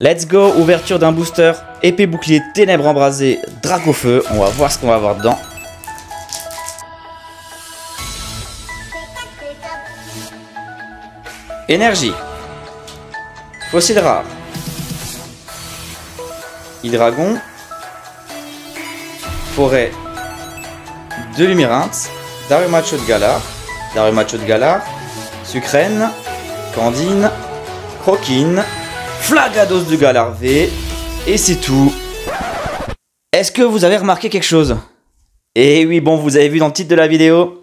Let's go, ouverture d'un booster, épée bouclier, ténèbres embrasées, drac au feu. On va voir ce qu'on va avoir dedans. Énergie. Fossile rare. Hydragon. Forêt de Lumirinthe. Darumachot de Galar. Darumachot de Galar. Sucrène. Candine. Croquine. Flagados de Galar V. Et c'est tout. Est-ce que vous avez remarqué quelque chose? Eh oui, bon, vous avez vu dans le titre de la vidéo.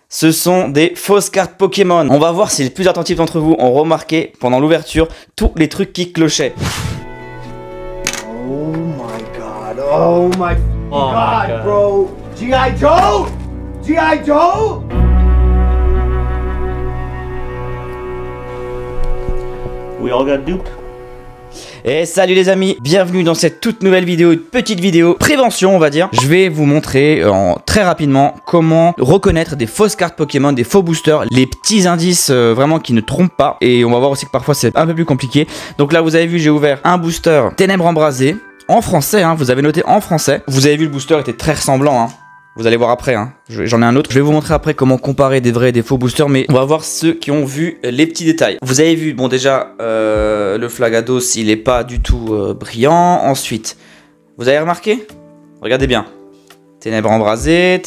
Ce sont des fausses cartes Pokémon. On va voir si les plus attentifs d'entre vous ont remarqué pendant l'ouverture tous les trucs qui clochaient. Oh my god, oh my god, bro. G.I. Joe? G.I. Joe? We all got duped. Et salut les amis, bienvenue dans cette toute nouvelle vidéo, une petite vidéo prévention on va dire. Je vais vous montrer très rapidement comment reconnaître des fausses cartes Pokémon, des faux boosters, les petits indices vraiment qui ne trompent pas. Et on va voir aussi que parfois c'est un peu plus compliqué. Donc là vous avez vu, j'ai ouvert un booster Ténèbres embrasées en français, hein, vous avez noté en français. Vous avez vu le booster était très ressemblant, hein. Vous allez voir après, hein. J'en ai un autre. Je vais vous montrer après comment comparer des vrais et des faux boosters, mais on va voir ceux qui ont vu les petits détails. Vous avez vu, bon déjà, le Flagados, il est pas du tout brillant. Ensuite, vous avez remarqué? Regardez bien. Ténèbres embrasées,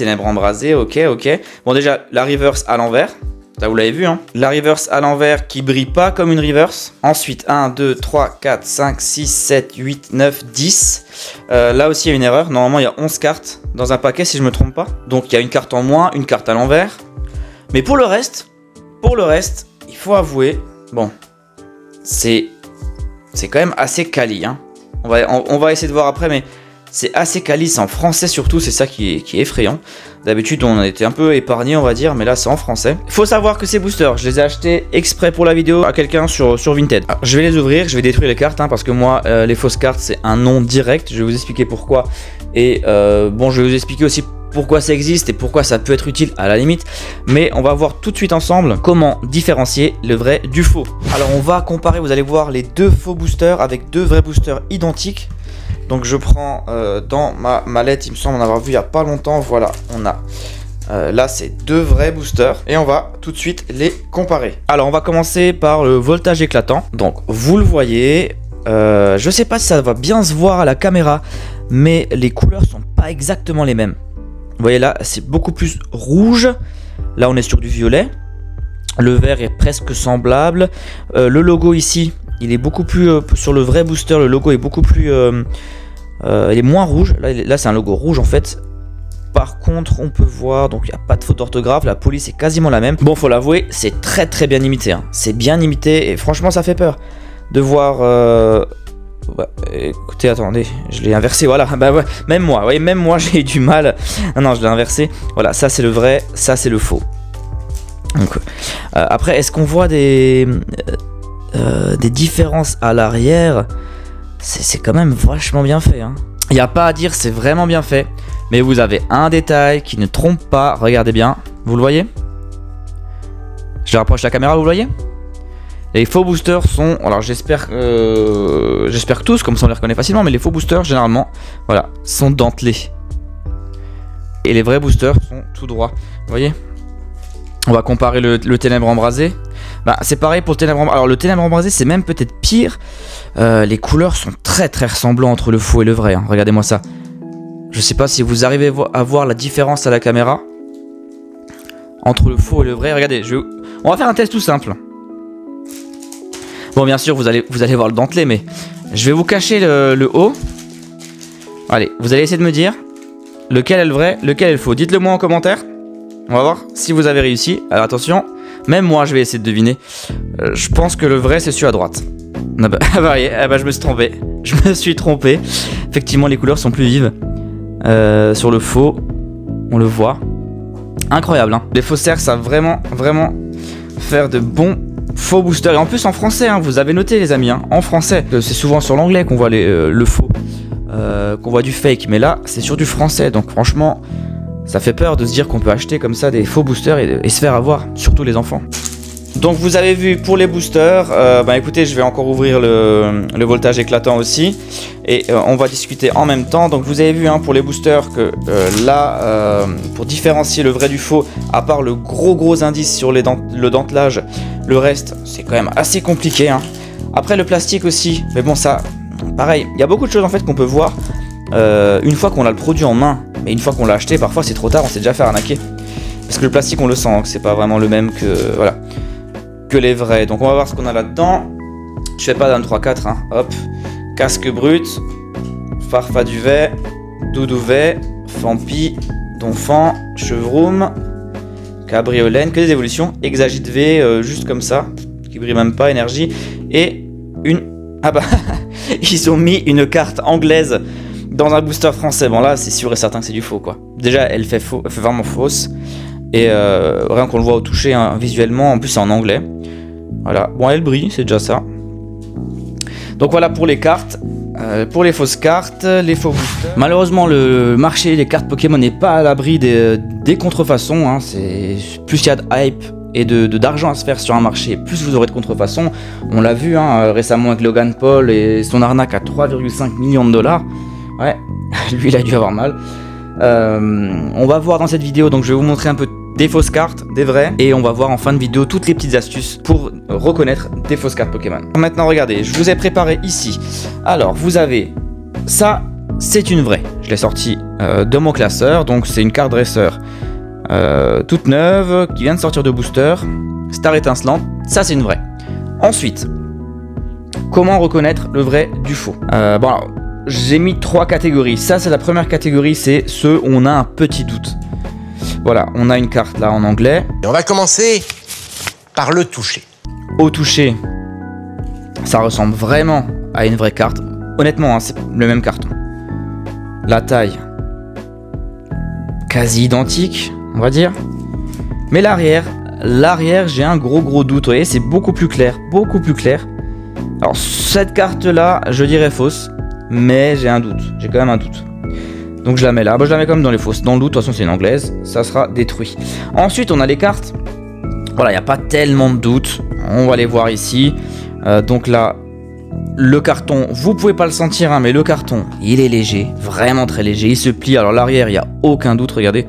ok. Bon déjà, la reverse à l'envers. Ça, vous l'avez vu, hein. La reverse à l'envers qui brille pas comme une reverse. Ensuite, 1, 2, 3, 4, 5, 6, 7, 8, 9, 10. Là aussi, il y a une erreur. Normalement, il y a 11 cartes dans un paquet, si je me trompe pas. Donc, il y a une carte en moins, une carte à l'envers. Mais pour le reste, il faut avouer, bon, c'est quand même assez quali, hein. On va essayer de voir après, mais c'est assez quali, c'est en français surtout, c'est ça qui est effrayant. D'habitude on a été un peu épargné on va dire, mais là c'est en français. Il faut savoir que ces boosters, je les ai achetés exprès pour la vidéo à quelqu'un sur Vinted. Alors, je vais les ouvrir, je vais détruire les cartes, hein, parce que moi les fausses cartes c'est un non direct. Je vais vous expliquer pourquoi. Et bon, je vais vous expliquer aussi pourquoi ça existe et pourquoi ça peut être utile à la limite. Mais on va voir tout de suite ensemble comment différencier le vrai du faux. Alors on va comparer, vous allez voir les deux faux boosters avec deux vrais boosters identiques. Donc je prends dans ma mallette, il me semble en avoir vu il n'y a pas longtemps. Voilà, on a là c'est deux vrais boosters et on va tout de suite les comparer. Alors on va commencer par le voltage éclatant. Donc vous le voyez, je sais pas si ça va bien se voir à la caméra, mais les couleurs sont pas exactement les mêmes. Vous voyez là, c'est beaucoup plus rouge. Là on est sur du violet. Le vert est presque semblable. Le logo ici, il est beaucoup plus sur le vrai booster, le logo est beaucoup plus il est moins rouge. Là c'est un logo rouge en fait. Par contre on peut voir, donc il n'y a pas de faute d'orthographe, la police est quasiment la même. Bon, faut l'avouer, c'est très bien imité, hein. C'est bien imité et franchement ça fait peur de voir ouais, écoutez, attendez, je l'ai inversé, voilà. Bah ouais, même moi, voyez, même moi j'ai eu du mal. Non, je l'ai inversé. Voilà, ça c'est le vrai, ça c'est le faux. Donc après, est-ce qu'on voit des différences à l'arrière? C'est quand même vachement bien fait, hein. Il n'y a pas à dire, c'est vraiment bien fait. Mais vous avez un détail qui ne trompe pas. Regardez bien, vous le voyez? Je rapproche la caméra, vous le voyez? Les faux boosters sont, alors j'espère que tous, comme ça on les reconnaît facilement, mais les faux boosters généralement, voilà, sont dentelés. Et les vrais boosters sont tout droits. Vous voyez? On va comparer le Ténèbres embrasées. Bah, c'est pareil pour le Ténèbres embrasées. Alors le Ténèbres embrasées c'est même peut-être pire. Les couleurs sont très ressemblantes entre le faux et le vrai, hein. Regardez-moi ça. Je sais pas si vous arrivez à voir la différence à la caméra entre le faux et le vrai. Regardez, on va faire un test tout simple. Bon, bien sûr vous allez voir le dentelé, mais je vais vous cacher le haut. Allez, vous allez essayer de me dire lequel est le vrai, lequel est le faux. Dites-le moi en commentaire. On va voir si vous avez réussi. Alors attention, même moi je vais essayer de deviner. Je pense que le vrai c'est celui à droite. Ah bah, je me suis trompé. Effectivement les couleurs sont plus vives. Sur le faux, on le voit. Incroyable, hein. Les faussaires savent vraiment faire de bons faux boosters. Et en plus en français, hein, vous avez noté les amis, hein, en français. C'est souvent sur l'anglais qu'on voit le faux, qu'on voit du fake. Mais là c'est sur du français, donc franchement ça fait peur de se dire qu'on peut acheter comme ça des faux boosters et se faire avoir, surtout les enfants. Donc vous avez vu pour les boosters, bah écoutez, je vais encore ouvrir le voltage éclatant aussi. Et on va discuter en même temps. Donc vous avez vu hein, pour les boosters que là, pour différencier le vrai du faux, à part le gros indice sur le dentelage, le reste c'est quand même assez compliqué. Hein. Après le plastique aussi, mais bon ça, pareil, il y a beaucoup de choses en fait qu'on peut voir une fois qu'on a le produit en main. Mais une fois qu'on l'a acheté, parfois c'est trop tard, on s'est déjà fait arnaquer. Parce que le plastique on le sent, que c'est pas vraiment le même que, voilà, que les vrais. Donc on va voir ce qu'on a là-dedans. Je fais pas d'un 3-4, hein. Hop. Casque brut, Farfaduvet, Doudouvet, Fampi, Donphan, Chevroom, Cabriolène, que des évolutions. Exagite V, juste comme ça, qui brille même pas, énergie. Et une... Ah bah, ils ont mis une carte anglaise dans un booster français. Bon là, c'est sûr et certain que c'est du faux, quoi. Déjà, elle fait vraiment fausse. Et rien qu'on le voit au toucher hein, visuellement, en plus c'est en anglais. Voilà, bon elle brille, c'est déjà ça. Donc voilà pour les cartes, pour les fausses cartes, les faux boosters. Malheureusement le marché des cartes Pokémon n'est pas à l'abri des contrefaçons. Hein. Plus il y a de hype et d'argent à se faire sur un marché, plus vous aurez de contrefaçons. On l'a vu hein, récemment avec Logan Paul et son arnaque à 3,5 millions de dollars. Ouais, lui il a dû avoir mal. On va voir dans cette vidéo, donc je vais vous montrer un peu des fausses cartes, des vraies, et on va voir en fin de vidéo toutes les petites astuces pour reconnaître des fausses cartes Pokémon. Maintenant regardez, je vous ai préparé ici. Alors vous avez ça, c'est une vraie. Je l'ai sortie de mon classeur, donc c'est une carte dresseur toute neuve qui vient de sortir de booster. Star étincelante, ça c'est une vraie. Ensuite, comment reconnaître le vrai du faux? Bon alors, j'ai mis 3 catégories. Ça c'est la première catégorie, c'est ceux où on a un petit doute. Voilà, on a une carte là en anglais. Et on va commencer par le toucher. Au toucher, ça ressemble vraiment à une vraie carte. Honnêtement, hein, c'est le même carton. La taille, quasi identique, on va dire. Mais l'arrière, j'ai un gros doute. Vous voyez, c'est beaucoup plus clair, beaucoup plus clair. Alors cette carte là, je dirais fausse, mais j'ai un doute. J'ai quand même un doute. Donc je la mets là, bah, je la mets quand même dans les fausses. Dans le doute, de toute façon c'est une anglaise, ça sera détruit. Ensuite on a les cartes. Voilà, il n'y a pas tellement de doute. On va les voir ici. Donc là, le carton, vous pouvez pas le sentir, hein, mais le carton, il est léger, vraiment très léger. Il se plie, alors l'arrière, il n'y a aucun doute, regardez.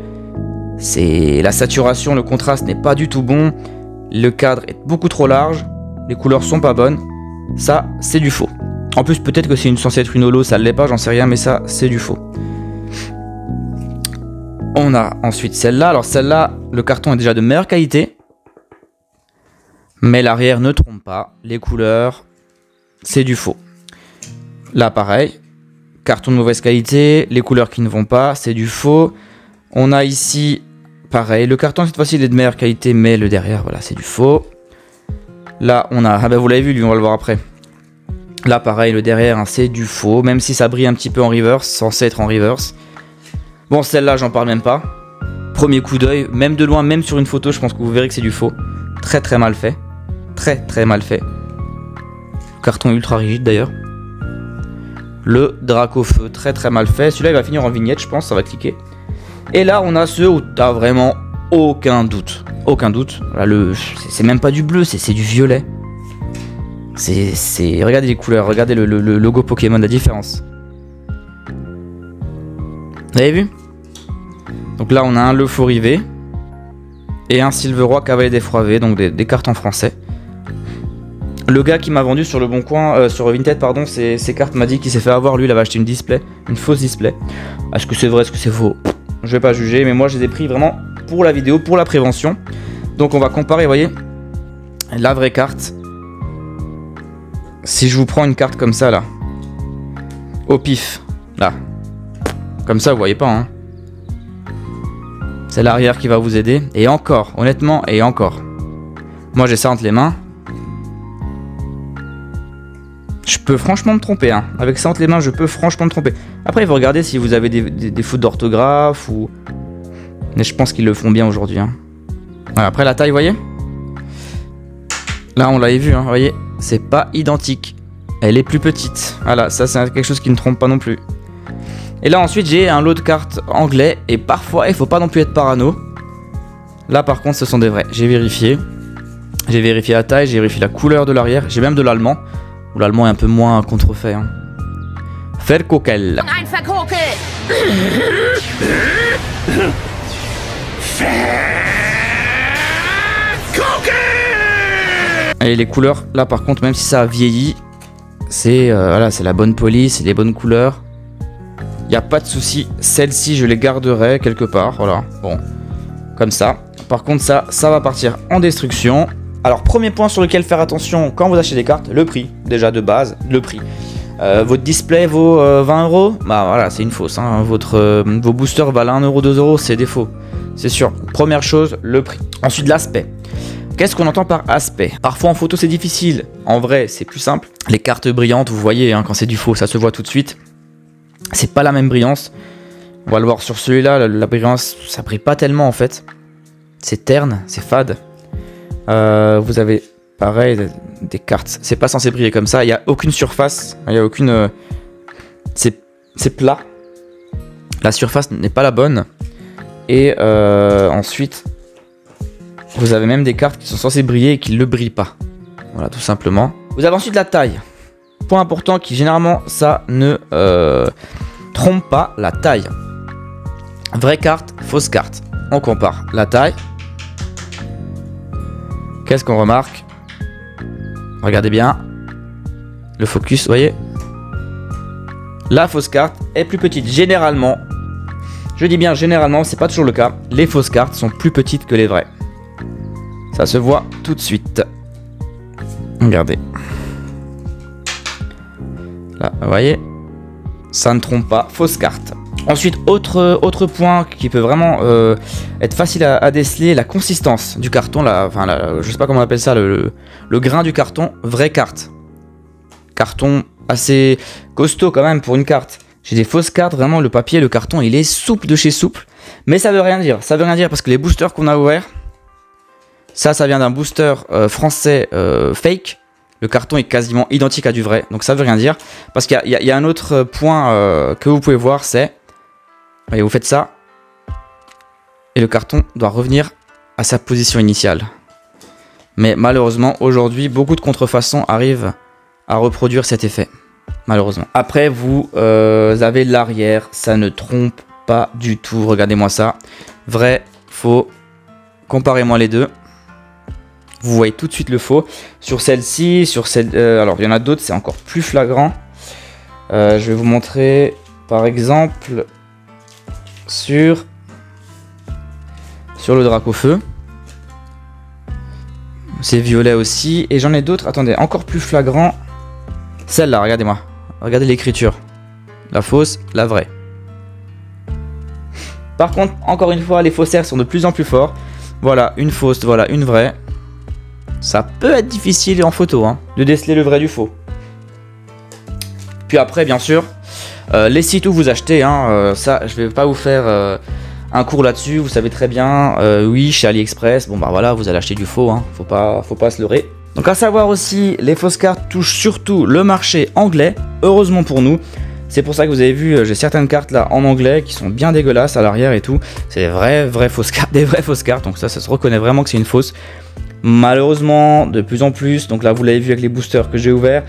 C'est la saturation, le contraste n'est pas du tout bon. Le cadre est beaucoup trop large. Les couleurs sont pas bonnes. Ça, c'est du faux. En plus, peut-être que c'est censé être une holo, ça ne l'est pas, j'en sais rien, mais ça, c'est du faux. On a ensuite celle-là. Alors celle-là, le carton est déjà de meilleure qualité. Mais l'arrière ne trompe pas. Les couleurs, c'est du faux. Là, pareil. Carton de mauvaise qualité. Les couleurs qui ne vont pas, c'est du faux. On a ici, pareil. Le carton, cette fois-ci, il est de meilleure qualité. Mais le derrière, voilà, c'est du faux. Là, on a... Ah ben, vous l'avez vu, lui, on va le voir après. Là, pareil, le derrière, hein, c'est du faux. Même si ça brille un petit peu en reverse, censé être en reverse. Bon, celle-là, j'en parle même pas. Premier coup d'œil, même de loin, même sur une photo, je pense que vous verrez que c'est du faux. Très mal fait. Très mal fait. Carton ultra rigide d'ailleurs. Le Dracofeu, très mal fait. Celui-là, il va finir en vignette, je pense, ça va cliquer. Et là, on a ceux où t'as vraiment aucun doute. Aucun doute. C'est même pas du bleu, c'est du violet. Regardez les couleurs, regardez le logo Pokémon, la différence. Vous avez vu? Donc là on a un Le Faux Rivet et un Silveroy Cavalier d'Effroivé, donc des cartes en français. Le gars qui m'a vendu sur le Bon Coin, sur Vinted pardon, ces cartes m'a dit qu'il s'est fait avoir, lui il avait acheté une fausse display. Est-ce que c'est vrai, est-ce que c'est faux? Je vais pas juger, mais moi je les ai pris vraiment pour la vidéo, pour la prévention. Donc on va comparer, vous voyez, la vraie carte. Si je vous prends une carte comme ça là, au pif, là. Comme ça, vous voyez pas, hein. C'est l'arrière qui va vous aider. Et encore, honnêtement, et encore. Moi, j'ai ça entre les mains. Je peux franchement me tromper, hein. Avec ça entre les mains, je peux franchement me tromper. Après, il faut regarder si vous avez des fautes d'orthographe ou... Mais je pense qu'ils le font bien aujourd'hui, hein. Voilà, après, la taille, vous voyez? Là, on l'avait vu, hein, vous voyez? C'est pas identique. Elle est plus petite. Voilà, ça, c'est quelque chose qui ne trompe pas non plus. Et là ensuite j'ai un lot de cartes anglais et parfois il faut pas non plus être parano. Là par contre ce sont des vrais, j'ai vérifié. J'ai vérifié la taille, j'ai vérifié la couleur de l'arrière. J'ai même de l'allemand. Où l'allemand est un peu moins contrefait. Hein. Verkokel. Et les couleurs, là par contre, même si ça a vieilli, c'est voilà, c'est la bonne police, c'est les bonnes couleurs. Il n'y a pas de souci. Celles-ci, je les garderai quelque part. Voilà, bon, comme ça. Par contre, ça va partir en destruction. Alors, premier point sur lequel faire attention quand vous achetez des cartes, le prix. Déjà de base, le prix. Votre display vaut 20 €. Bah voilà, c'est une fausse. Hein. Vos boosters valent 1 €, 2 €, c'est des faux. C'est sûr. Première chose, le prix. Ensuite, l'aspect. Qu'est-ce qu'on entend par aspect? Parfois en photo c'est difficile, en vrai c'est plus simple. Les cartes brillantes, vous voyez, hein, quand c'est du faux, ça se voit tout de suite. C'est pas la même brillance. On va le voir sur celui-là, la brillance, ça brille pas tellement en fait. C'est terne, c'est fade. Vous avez pareil des cartes, c'est pas censé briller comme ça. Il n'y a aucune surface, il n'y a aucune... c'est plat. La surface n'est pas la bonne. Et ensuite... Vous avez même des cartes qui sont censées briller et qui ne le brillent pas. Voilà, tout simplement. Vous avez ensuite la taille. Point important qui, généralement, ça ne trompe pas la taille. Vraie carte, fausse carte. On compare la taille. Qu'est-ce qu'on remarque? Regardez bien. Le focus, vous voyez? La fausse carte est plus petite. Généralement, je dis bien généralement, c'est pas toujours le cas. Les fausses cartes sont plus petites que les vraies. Ça se voit tout de suite. Regardez. Là, vous voyez, ça ne trompe pas. Fausse carte. Ensuite, autre point qui peut vraiment être facile à déceler, la consistance du carton. Je sais pas comment on appelle ça, le grain du carton. Vraie carte. Carton assez costaud quand même pour une carte. J'ai des fausses cartes, vraiment le papier, le carton, il est souple de chez souple. Mais ça veut rien dire. Ça veut rien dire parce que les boosters qu'on a ouverts, ça vient d'un booster français fake. Le carton est quasiment identique à du vrai. Donc ça veut rien dire. Parce qu'il y a un autre point que vous pouvez voir, c'est... Voyez, vous faites ça. Et le carton doit revenir à sa position initiale. Mais malheureusement, aujourd'hui, beaucoup de contrefaçons arrivent à reproduire cet effet. Malheureusement. Après, vous avez l'arrière. Ça ne trompe pas du tout. Regardez-moi ça. Vrai, faux. Comparez-moi les deux. Vous voyez tout de suite le faux. Sur celle-ci, sur celle... alors, il y en a d'autres, c'est encore plus flagrant. Je vais vous montrer, par exemple, sur le Dracofeu. C'est violet aussi. Et j'en ai d'autres, attendez, encore plus flagrant. Celle-là, regardez-moi. Regardez l'écriture. La fausse, la vraie. Par contre, encore une fois, les faussaires sont de plus en plus forts. Voilà, une fausse, voilà, une vraie. Ça peut être difficile en photo, hein, de déceler le vrai du faux. Puis après, bien sûr, les sites où vous achetez, hein, ça, je vais pas vous faire un cours là-dessus. Vous savez très bien, oui, chez AliExpress, bon bah voilà, vous allez acheter du faux, hein, faut pas se leurrer. Donc à savoir aussi, les fausses cartes touchent surtout le marché anglais, heureusement pour nous. C'est pour ça que vous avez vu, j'ai certaines cartes là en anglais qui sont bien dégueulasses à l'arrière et tout. C'est des vraies fausses cartes, des vraies fausses cartes, donc ça se reconnaît vraiment que c'est une fausse. Malheureusement, de plus en plus, donc là vous l'avez vu avec les boosters que j'ai ouverts.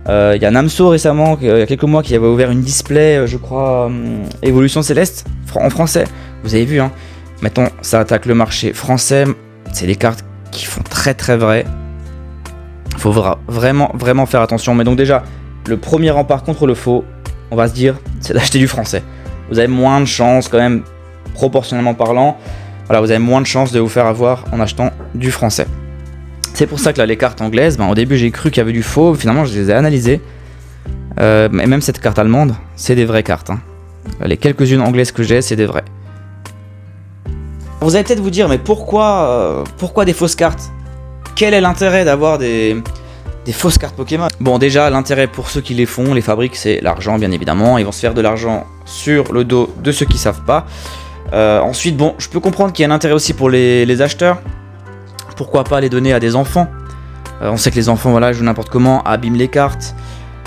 Il y a Namso récemment, il y a quelques mois, qui avait ouvert une display, je crois, Évolution Céleste, en français. Vous avez vu, hein. Maintenant, ça attaque le marché français. C'est des cartes qui font très vraies. Il faut vraiment faire attention. Mais donc déjà, le premier rempart contre le faux, on va se dire, c'est d'acheter du français. Vous avez moins de chances quand même, proportionnellement parlant. Voilà, vous avez moins de chances de vous faire avoir en achetant du français. C'est pour ça que là, les cartes anglaises, au début j'ai cru qu'il y avait du faux, finalement je les ai analysées. Mais même cette carte allemande, c'est des vraies cartes. Hein. Les quelques-unes anglaises que j'ai, c'est des vraies. Vous allez peut-être vous dire, mais pourquoi des fausses cartes? Quel est l'intérêt d'avoir des fausses cartes Pokémon? Bon, déjà, l'intérêt pour ceux qui les font, les fabriquent, c'est l'argent, bien évidemment. Ils vont se faire de l'argent sur le dos de ceux qui savent pas. Ensuite, bon, je peux comprendre qu'il y a un intérêt aussi pour les acheteurs. Pourquoi pas les donner à des enfants? On sait que les enfants, voilà, jouent n'importe comment, abîment les cartes.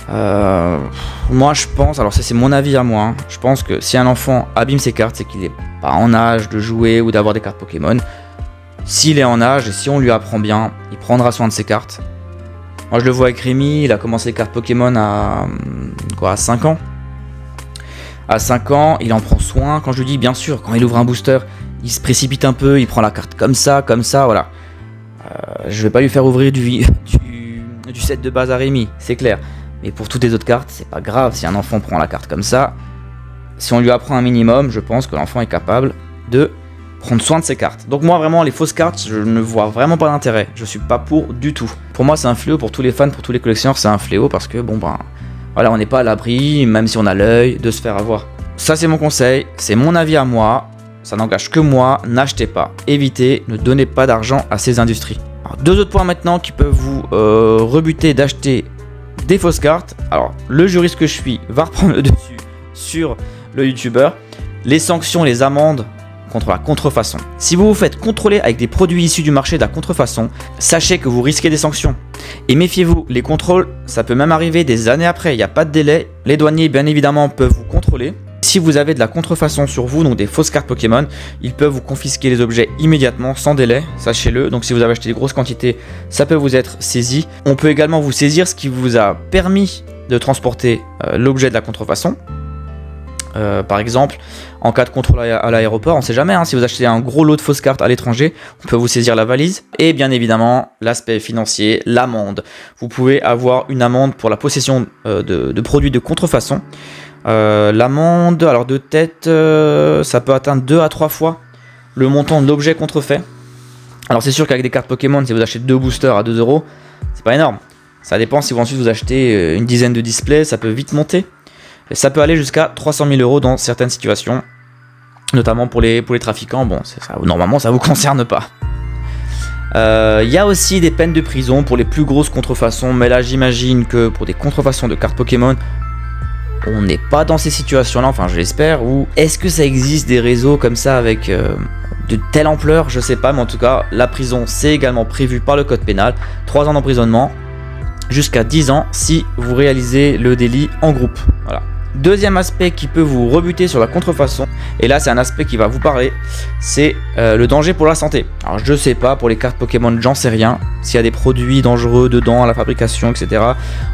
Moi, je pense, alors ça c'est mon avis à moi, hein, je pense que si un enfant abîme ses cartes, c'est qu'il n'est pas en âge de jouer ou d'avoir des cartes Pokémon. S'il est en âge et si on lui apprend bien, il prendra soin de ses cartes. Moi je le vois avec Rémi, il a commencé les cartes Pokémon à 5 ans. À 5 ans, il en prend soin. Quand je lui dis, bien sûr, quand il ouvre un booster, il se précipite un peu, il prend la carte comme ça, voilà. Je vais pas lui faire ouvrir du set de base à Rémi, c'est clair. Mais pour toutes les autres cartes, c'est pas grave si un enfant prend la carte comme ça. Si on lui apprend un minimum, je pense que l'enfant est capable de prendre soin de ses cartes. Donc moi vraiment les fausses cartes, je ne vois vraiment pas d'intérêt. Je suis pas pour du tout. Pour moi c'est un fléau, pour tous les fans, pour tous les collectionneurs c'est un fléau parce que bon ben voilà, on n'est pas à l'abri, même si on a l'œil, de se faire avoir. Ça c'est mon conseil, c'est mon avis à moi, ça n'engage que moi, n'achetez pas, évitez, ne donnez pas d'argent à ces industries. Alors, 2 autres points maintenant qui peuvent vous rebuter d'acheter des fausses cartes. Alors le juriste que je suis va reprendre le dessus sur le youtubeur. Les sanctions, les amendes contre la contrefaçon. Si vous vous faites contrôler avec des produits issus du marché de la contrefaçon, sachez que vous risquez des sanctions. Et méfiez-vous, les contrôles, ça peut même arriver des années après, il n'y a pas de délai. Les douaniers, bien évidemment, peuvent vous contrôler. Si vous avez de la contrefaçon sur vous, donc des fausses cartes Pokémon, ils peuvent vous confisquer les objets immédiatement, sans délai, sachez-le. Donc si vous avez acheté des grosses quantités, ça peut vous être saisi. On peut également vous saisir ce qui vous a permis de transporter l'objet de la contrefaçon. Par exemple, en cas de contrôle à l'aéroport, on sait jamais, hein, si vous achetez un gros lot de fausses cartes à l'étranger, on peut vous saisir la valise. Et bien évidemment, l'aspect financier, l'amende. Vous pouvez avoir une amende pour la possession de produits de contrefaçon. L'amende, alors de tête, ça peut atteindre 2 à 3 fois le montant de l'objet contrefait. Alors c'est sûr qu'avec des cartes Pokémon, si vous achetez 2 boosters à 2 €, c'est pas énorme. Ça dépend si vous ensuite vous achetez une dizaine de displays, ça peut vite monter. Et ça peut aller jusqu'à 300 000 € dans certaines situations, notamment pour les trafiquants. Bon, ça, normalement, ça vous concerne pas. Il y a aussi des peines de prison pour les plus grosses contrefaçons, mais là, j'imagine que pour des contrefaçons de cartes Pokémon, on n'est pas dans ces situations-là, enfin, je l'espère. Ou est-ce que ça existe des réseaux comme ça avec de telle ampleur? Je sais pas, mais en tout cas, la prison, c'est également prévu par le code pénal. 3 ans d'emprisonnement, jusqu'à 10 ans si vous réalisez le délit en groupe. Voilà. Deuxième aspect qui peut vous rebuter sur la contrefaçon, et là c'est un aspect qui va vous parler, c'est le danger pour la santé. Alors je sais pas, pour les cartes Pokémon j'en sais rien, s'il y a des produits dangereux dedans à la fabrication, etc.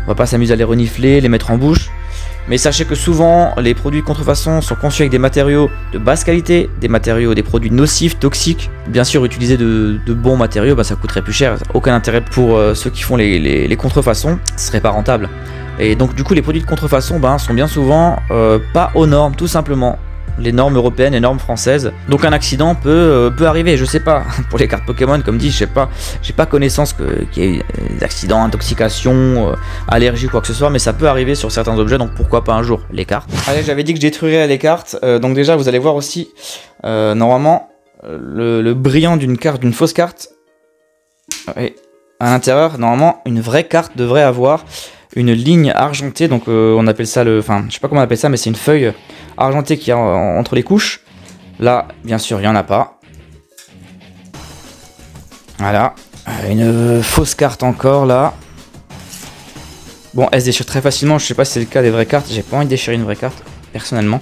On va pas s'amuser à les renifler, les mettre en bouche. Mais sachez que souvent les produits de contrefaçon sont conçus avec des matériaux de basse qualité, des produits nocifs, toxiques. Bien sûr utiliser de bons matériaux, bah, ça coûterait plus cher, aucun intérêt pour ceux qui font les contrefaçons, ce serait pas rentable. Et donc du coup les produits de contrefaçon sont bien souvent pas aux normes, tout simplement. Les normes européennes, les normes françaises. Donc un accident peut arriver, je sais pas. Pour les cartes Pokémon, comme dit, je sais pas, j'ai pas connaissance qu'il y ait des accidents, intoxication, allergie, quoi que ce soit, mais ça peut arriver sur certains objets, donc pourquoi pas un jour les cartes. Allez, j'avais dit que je détruirais les cartes, donc déjà vous allez voir aussi, normalement, le brillant d'une carte, d'une fausse carte, et à l'intérieur, normalement, une vraie carte devrait avoir une ligne argentée, donc on appelle ça je sais pas comment on appelle ça, mais c'est une feuille argentée qui est entre les couches. Là, bien sûr, il n'y en a pas. Voilà, une fausse carte encore là. Bon, elle se déchire très facilement, je sais pas si c'est le cas des vraies cartes, j'ai pas envie de déchirer une vraie carte, personnellement.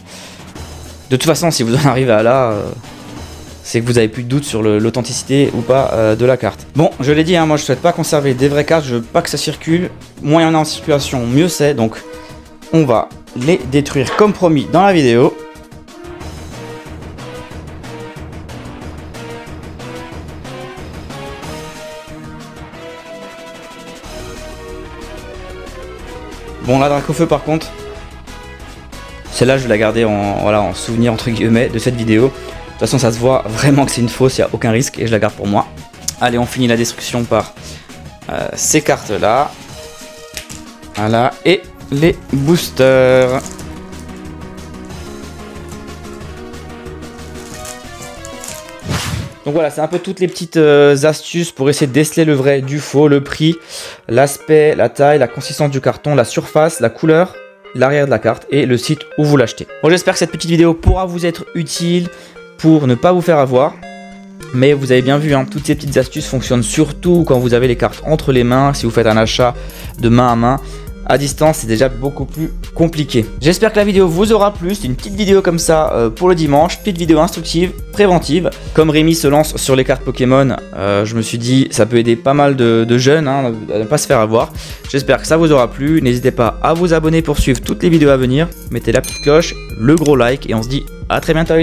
De toute façon, si vous en arrivez à là, c'est que vous avez plus de doute sur l'authenticité ou pas de la carte. Bon, je l'ai dit, hein, moi je souhaite pas conserver des vraies cartes, je veux pas que ça circule. Moins il y en a en circulation, mieux c'est, donc on va les détruire comme promis dans la vidéo. Bon, la Dracofeu par contre, celle-là je vais la garder en souvenir entre guillemets de cette vidéo. De toute façon ça se voit vraiment que c'est une fausse, il n'y a aucun risque et je la garde pour moi. Allez, on finit la destruction par ces cartes là. Voilà, et les boosters. Donc voilà, c'est un peu toutes les petites astuces pour essayer de déceler le vrai du faux, le prix, l'aspect, la taille, la consistance du carton, la surface, la couleur, l'arrière de la carte et le site où vous l'achetez. Bon, j'espère que cette petite vidéo pourra vous être utile pour ne pas vous faire avoir. Mais vous avez bien vu, hein, toutes ces petites astuces fonctionnent surtout quand vous avez les cartes entre les mains, si vous faites un achat de main à main. À distance, c'est déjà beaucoup plus compliqué. J'espère que la vidéo vous aura plu. C'est une petite vidéo comme ça pour le dimanche. Petite vidéo instructive, préventive. Comme Rémi se lance sur les cartes Pokémon, je me suis dit ça peut aider pas mal de jeunes à ne pas se faire avoir. J'espère que ça vous aura plu. N'hésitez pas à vous abonner pour suivre toutes les vidéos à venir. Mettez la petite cloche, le gros like et on se dit à très bientôt.